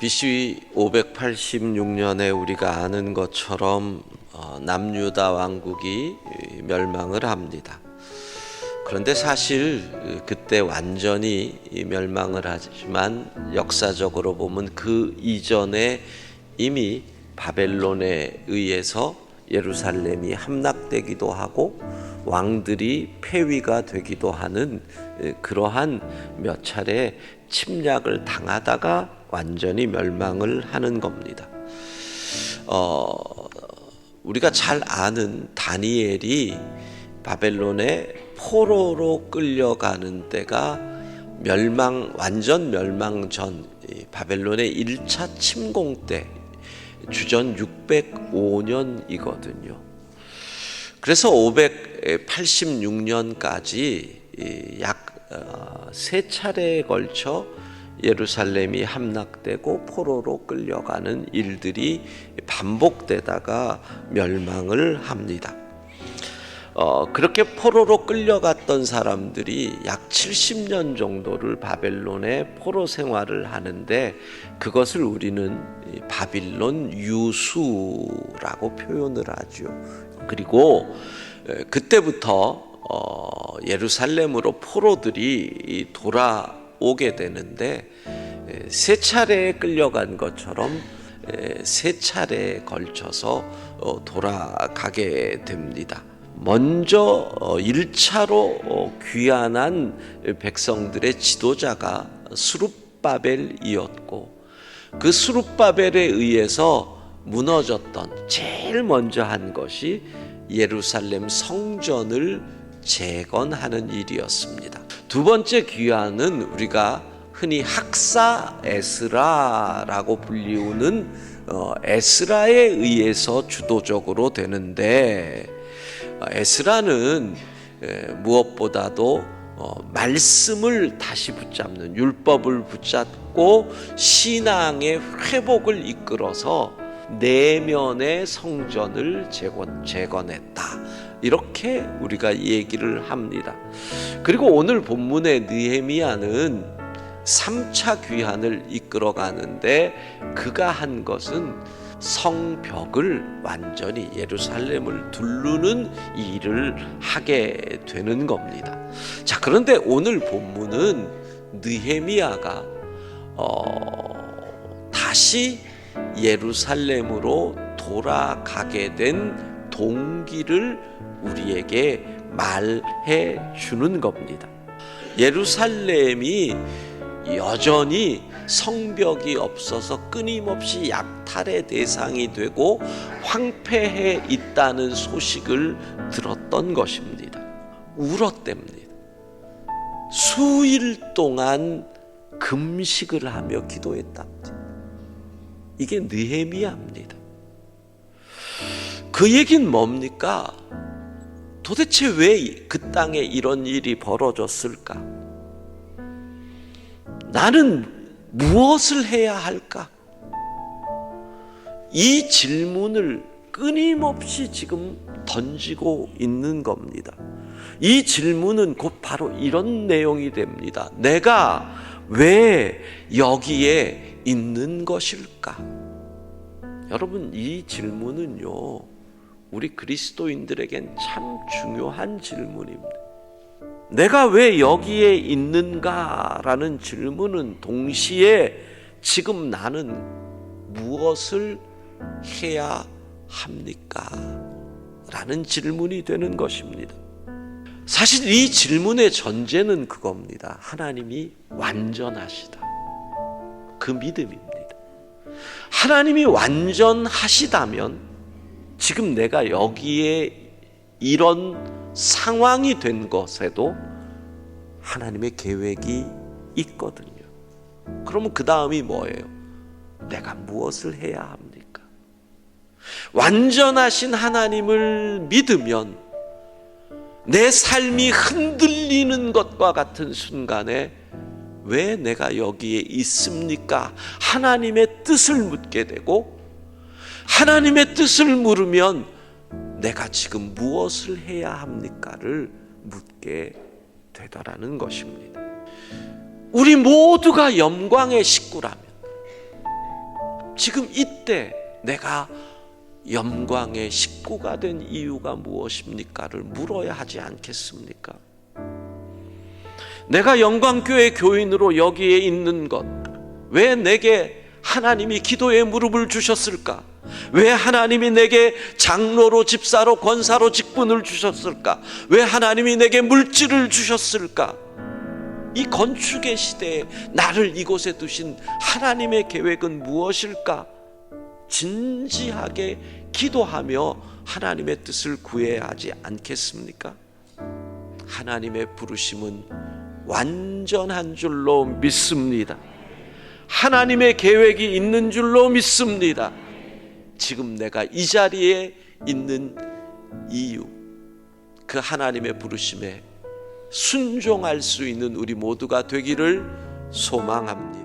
BC 586년에 우리가 아는 것처럼 남유다 왕국이 멸망을 합니다. 그런데 사실 그때 완전히 멸망을 하지만 역사적으로 보면 그 이전에 이미 바벨론에 의해서 예루살렘이 함락되기도 하고 왕들이 폐위가 되기도 하는 그러한 몇 차례 침략을 당하다가 완전히 멸망을 하는 겁니다. 우리가 잘 아는 다니엘이 바벨론의 포로로 끌려가는 때가 완전 멸망 전 바벨론의 1차 침공 때 주전 605년이거든요. 그래서 586년까지 약 3차례에 걸쳐 예루살렘이 함락되고 포로로 끌려가는 일들이 반복되다가 멸망을 합니다. 그렇게 포로로 끌려갔던 사람들이 약 70년 정도를 바벨론의 포로 생활을 하는데 그것을 우리는 바빌론 유수라고 표현을 하죠. 그리고 그때부터 예루살렘으로 포로들이 돌아오게 되는데 세 차례에 끌려간 것처럼 세 차례에 걸쳐서 돌아가게 됩니다. 먼저 1차로 귀환한 백성들의 지도자가 스룹바벨이었고 그 스룹바벨에 의해서 무너졌던 제일 먼저 한 것이 예루살렘 성전을 재건하는 일이었습니다. 두 번째 귀환은 우리가 흔히 학사 에스라라고 불리우는 에스라에 의해서 주도적으로 되는데 에스라는 무엇보다도 말씀을 다시 붙잡는 율법을 붙잡고 신앙의 회복을 이끌어서 내면의 성전을 재건했다. 이렇게 우리가 얘기를 합니다. 그리고 오늘 본문의 느헤미야는 3차 귀환을 이끌어 가는데 그가 한 것은 성벽을 완전히 예루살렘을 두르는 일을 하게 되는 겁니다. 자, 그런데 오늘 본문은 느헤미야가 다시 예루살렘으로 돌아가게 된 동기를 우리에게 말해 주는 겁니다. 예루살렘이 여전히 성벽이 없어서 끊임없이 약탈의 대상이 되고 황폐해 있다는 소식을 들었던 것입니다. 울었답니다. 수일 동안 금식을 하며 기도했답니다. 이게 느헤미야입니다. 그 얘기는 뭡니까? 도대체 왜 그 땅에 이런 일이 벌어졌을까? 나는 무엇을 해야 할까? 이 질문을 끊임없이 지금 던지고 있는 겁니다. 이 질문은 곧 바로 이런 내용이 됩니다. 내가 왜 여기에 있는 것일까? 여러분, 이 질문은요, 우리 그리스도인들에겐 참 중요한 질문입니다. 내가 왜 여기에 있는가라는 질문은 동시에 지금 나는 무엇을 해야 합니까? 라는 질문이 되는 것입니다. 사실 이 질문의 전제는 그겁니다. 하나님이 완전하시다. 그 믿음입니다. 하나님이 완전하시다면 지금 내가 여기에 이런 상황이 된 것에도 하나님의 계획이 있거든요. 그러면 그 다음이 뭐예요? 내가 무엇을 해야 합니까? 완전하신 하나님을 믿으면 내 삶이 흔들리는 것과 같은 순간에 왜 내가 여기에 있습니까? 하나님의 뜻을 묻게 되고 하나님의 뜻을 물으면 내가 지금 무엇을 해야 합니까를 묻게 되더라는 것입니다. 우리 모두가 영광의 식구라면 지금 이때 내가 영광의 식구가 된 이유가 무엇입니까를 물어야 하지 않겠습니까? 내가 영광교회 교인으로 여기에 있는 것, 왜 내게 하나님이 기도의 무릎을 주셨을까? 왜 하나님이 내게 장로로, 집사로, 권사로 직분을 주셨을까? 왜 하나님이 내게 물질을 주셨을까? 이 건축의 시대에 나를 이곳에 두신 하나님의 계획은 무엇일까? 진지하게 기도하며 하나님의 뜻을 구해야 하지 않겠습니까? 하나님의 부르심은 완전한 줄로 믿습니다. 하나님의 계획이 있는 줄로 믿습니다. 지금 내가 이 자리에 있는 이유, 그 하나님의 부르심에 순종할 수 있는 우리 모두가 되기를 소망합니다.